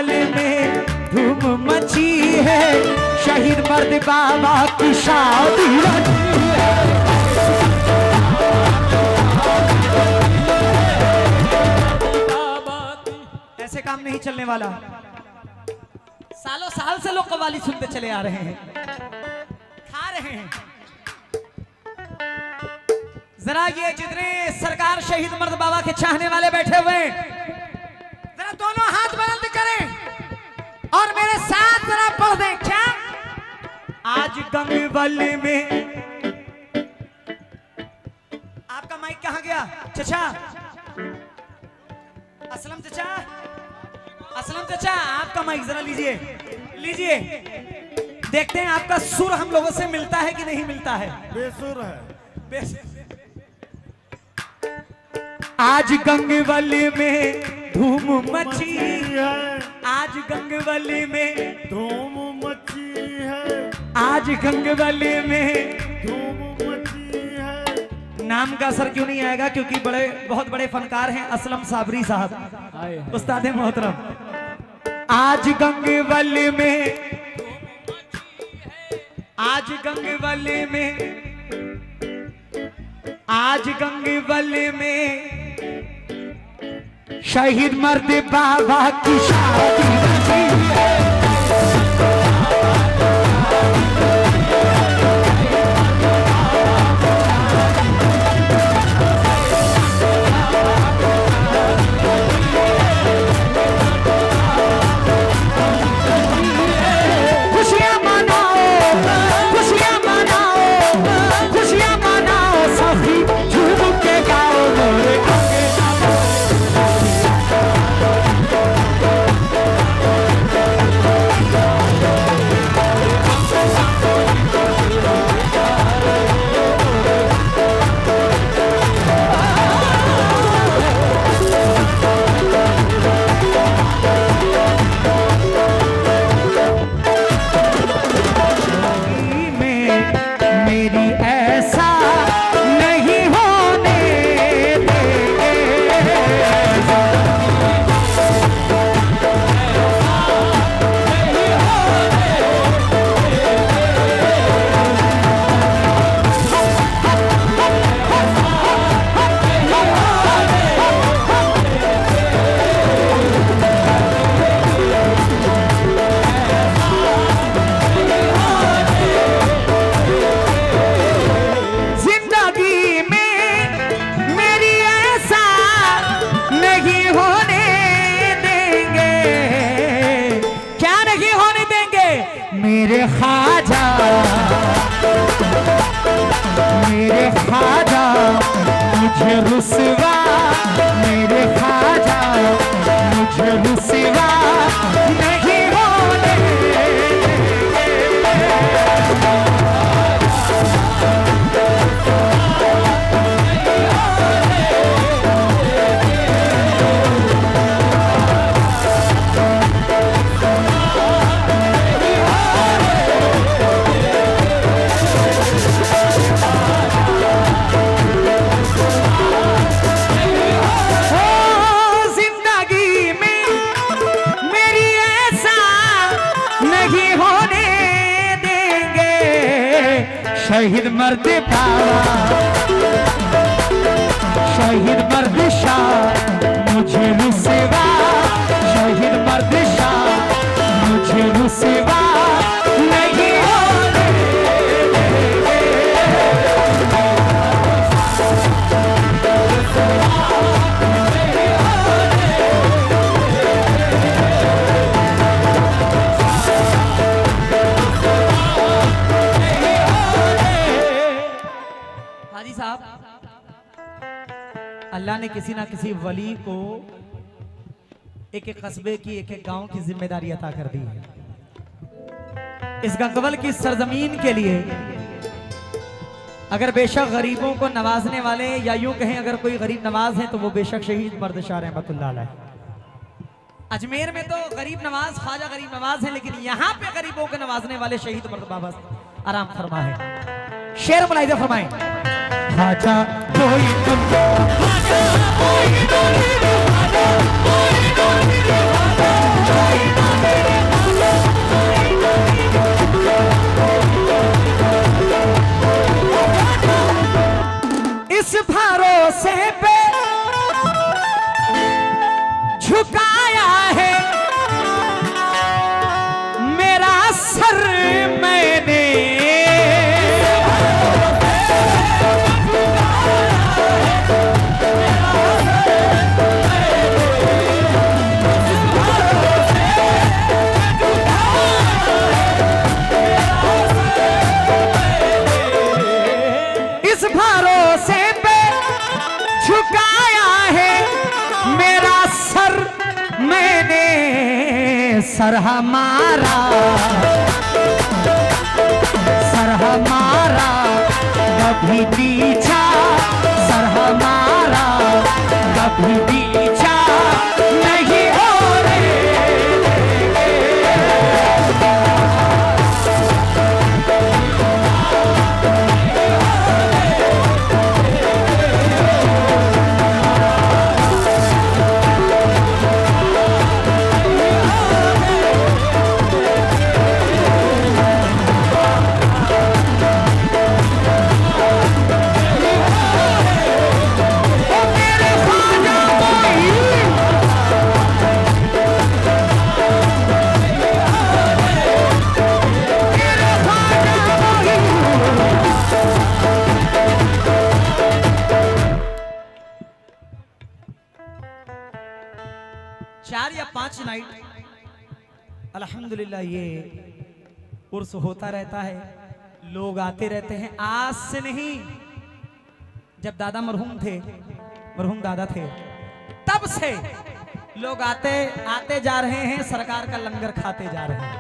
वाले में धूम मची है, शहीद मर्द बाबा की शादी रची है। ऐसे काम नहीं चलने वाला। सालों साल से लोग कव्वाली सुनते चले आ रहे हैं, खा रहे हैं। जरा ये जितने सरकार शहीद मर्द बाबा के चाहने वाले बैठे हुए जरा दोनों हाथ बुलंद करें और मेरे साथ जरा पढ़ दें। क्या आज गंगवली में, आपका माइक कहां गया चचा? असलम चचा, असलम चचा आपका माइक जरा लीजिए, लीजिए। देखते हैं आपका सुर हम लोगों से मिलता है कि नहीं मिलता है। बेसुर है। आज गंगवली में धूम मची है, आज गंगवली में धूम मची है, आज गंगवली में धूम मची है। नाम का असर क्यों नहीं आएगा, क्योंकि बड़े बहुत बड़े फनकार हैं असलम साबरी साहब, उस्ताद मोहतरम। आज गंगवली में, आज गंगवली में, आज गंगवली में शहीद मर्द बाबा की शादी रची है। खुशियां मनाओ, खुशियां मनाओ, खुशियां मनाओ सभी झूम के गाओ मोरे आगे। मेरे ख्वाजा, मेरे ख्वाजा मुझे रुसवा, मेरे ख्वाजा मुझे रुसवा नहीं होने शहीद मर्द बाबा, शहीद मर्द शाह मुझे रुसवा, शहीद मर्द शाह मुझे रुसवा नहीं होने। हाजी साहब, अल्लाह ने किसी ना किसी वली को एक एक कस्बे की, एक एक गांव की जिम्मेदारी अता कर दी है। इस गंगवल की सरजमीन के लिए अगर बेशक गरीबों को नवाजने वाले, या यूं कहें अगर कोई गरीब नवाज है तो वो बेशक शहीद मर्द शाह रहमतुल्लाह अलैह। अजमेर में तो गरीब नवाज ख्वाजा गरीब नवाज है, लेकिन यहाँ पे गरीबों को नवाजने वाले शहीद मर्द बाबा आराम फरमा है। शेर मुलाहिजा फरमाएं। ख्वाजा कोई ख्वाजा कोई सर हमारा कभी पीछा, सर हमारा कभी पीछा नहीं होने नाइट अल्हम्दुलिल्लाह ये उर्स होता रहता है, लोग आते रहते हैं। आज से नहीं, जब दादा मरहूम दादा थे तब से लोग आते जा रहे हैं, सरकार का लंगर खाते जा रहे हैं।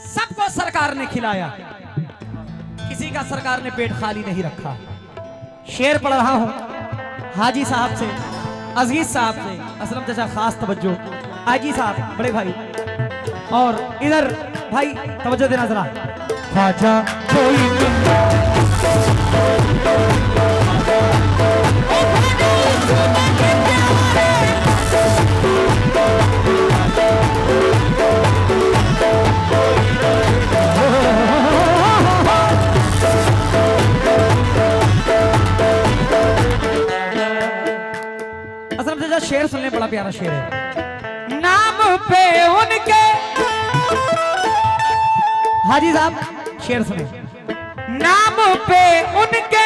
सबको सरकार ने खिलाया, किसी का सरकार ने पेट खाली नहीं रखा। शेर पढ़ रहा हूं हाजी साहब से, अजीज साहब से, असलम चाचा खास तवज्जो, हाजी साहब बड़े भाई, और इधर भाई तवज्जो देना जरा। ख्वाजा शेर सुनने, बड़ा प्यारा शेर है। नाम पे उनके, हाजी साहब शेर सुने। नाम पे उनके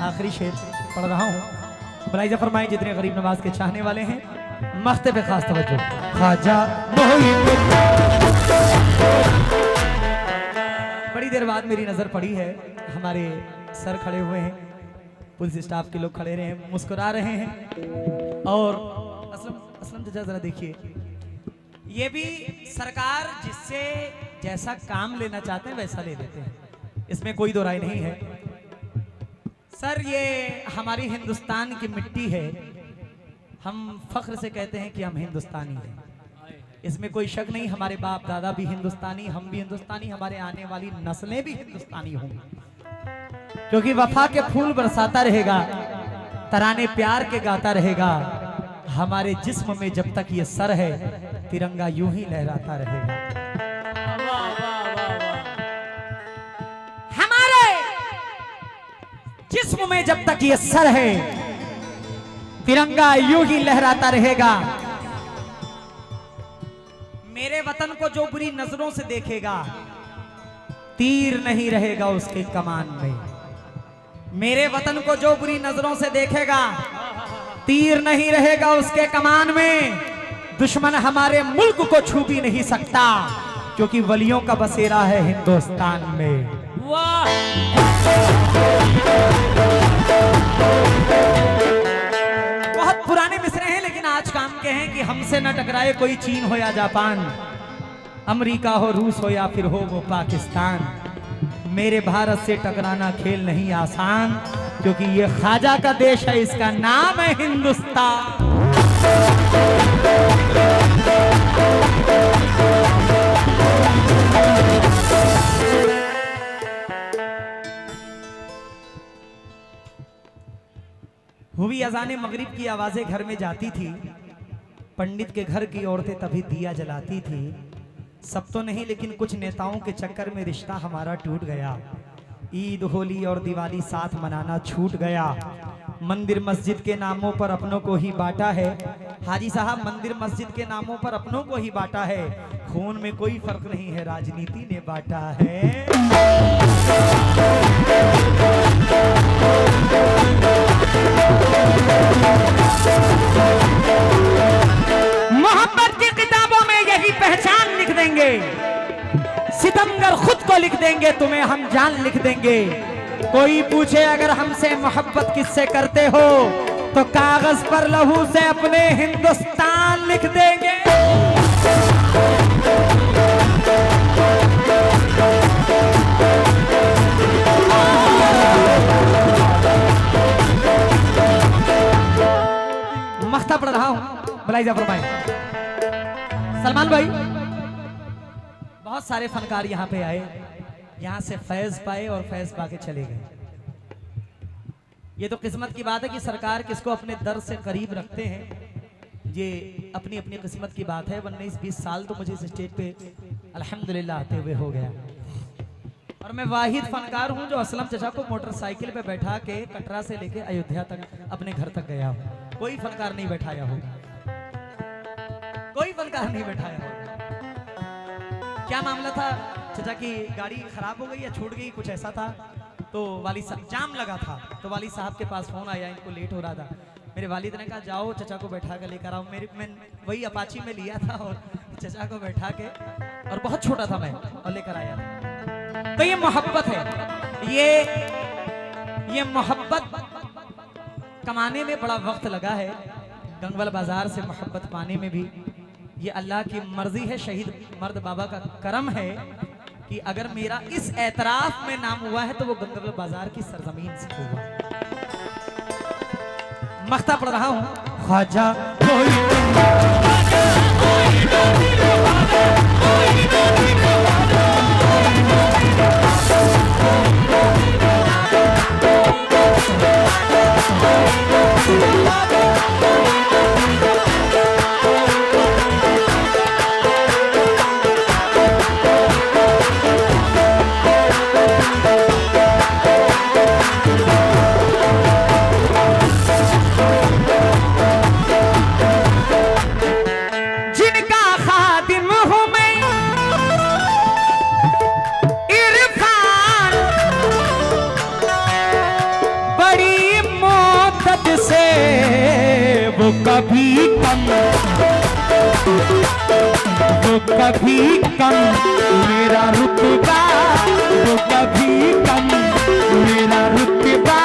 आखिरी शेर पढ़ रहा हूँ, मुलाहिजा फरमाएं जितने गरीब नवाज के चाहने वाले हैं, मख्ते पे खास तवज्जो। ख्वाजा बड़ी देर बाद मेरी नजर पड़ी है, हमारे सर खड़े हुए हैं, पुलिस स्टाफ के लोग खड़े रहे हैं, मुस्कुरा रहे हैं। और असलम चाचा जरा देखिए, ये भी सरकार जिससे जैसा काम लेना चाहते हैं वैसा ले देते हैं, इसमें कोई दो राय नहीं है। सर ये हमारी हिंदुस्तान की मिट्टी है, हम फख्र से कहते हैं कि हम हिंदुस्तानी हैं, इसमें कोई शक नहीं। हमारे बाप दादा भी हिंदुस्तानी, हम भी हिंदुस्तानी, हमारे आने वाली नस्लें भी हिंदुस्तानी होंगी, क्योंकि वफा के फूल बरसाता रहेगा, तराने प्यार के गाता रहेगा। हमारे जिस्म में जब तक ये सर है, तिरंगा यूं ही लहराता रहेगा। हमारे जिस्म में जब तक ये सर है, तिरंगा यूं ही लहराता रहेगा। मेरे वतन को जो बुरी नजरों से देखेगा, तीर नहीं रहेगा उसके कमान में। मेरे वतन को जो बुरी नजरों से देखेगा, तीर नहीं रहेगा उसके कमान में। दुश्मन हमारे मुल्क को छू भी नहीं सकता, क्योंकि वलियों का बसेरा है हिंदुस्तान में। वाह! बहुत पुराने मिसरे हैं, लेकिन आज काम के हैं कि हमसे न टकराए कोई चीन हो या जापान, अमेरिका हो, रूस हो या फिर हो वो पाकिस्तान। मेरे भारत से टकराना खेल नहीं आसान, क्योंकि ये ख्वाजा का देश है, इसका नाम है हिंदुस्तान। हुई अज़ाने मगरिब की आवाजें घर में जाती थी, पंडित के घर की औरतें तभी दिया जलाती थी। सब तो नहीं, लेकिन कुछ नेताओं के चक्कर में रिश्ता हमारा टूट गया। ईद, होली और दिवाली साथ मनाना छूट गया। मंदिर मस्जिद के नामों पर अपनों को ही बांटा है। हाजी साहब, मंदिर मस्जिद के नामों पर अपनों को ही बांटा है। खून में कोई फर्क नहीं है, राजनीति ने बांटा है। मोहब्बत की किताबों में यही पहचान लिख देंगे, सितमगर खुद को लिख देंगे, तुम्हें हम जान लिख देंगे। कोई पूछे अगर हमसे मोहब्बत किससे करते हो, तो कागज पर लहू से अपने हिंदुस्तान लिख देंगे। मख्ता पढ़ रहा हूं, बुलाइए फरमाए। सलमान भाई, बहुत सारे फनकार यहाँ पे आए, यहाँ से फैज पाए और फैज पाके चले गए। ये तो किस्मत की बात है कि सरकार किसको अपने दर से करीब रखते हैं, ये अपनी अपनी किस्मत की बात है। 19-20 साल तो मुझे इस स्टेज पे अल्हम्दुलिल्लाह आते हुए हो गया, और मैं वाहिद फनकार हूँ जो असलम चचा को मोटरसाइकिल पे बैठा के कटरा से लेके अयोध्या तक अपने घर तक गया हूँ। कोई फनकार नहीं बैठाया होगा, कोई फनकार नहीं बैठाया होगा। क्या मामला था, चचा की गाड़ी खराब हो गई या छूट गई, कुछ ऐसा था। तो वाली साहब, जाम लगा था, तो वाली साहब के पास फोन आया, इनको लेट हो रहा था। मेरे वालिद ने कहा जाओ चचा को बैठा कर लेकर आओ। मैं वही अपाची में लिया था और चचा को बैठा के, और बहुत छोटा था मैं, और लेकर आया था। तो ये मोहब्बत है, ये मोहब्बत कमाने में बड़ा वक्त लगा है। गंगवल बाजार से मोहब्बत पाने में भी ये अल्लाह की मर्जी है, शहीद मर्द बाबा का करम है कि अगर मेरा इस एतराफ में नाम हुआ है तो वो गंगवल बाजार की सरजमीन से हुआ। मख्ता पढ़ रहा हूं। ख्वाजा कभी कम, वो कभी कम मेरा रुतबा, वो कभी कम मेरा रुतबा।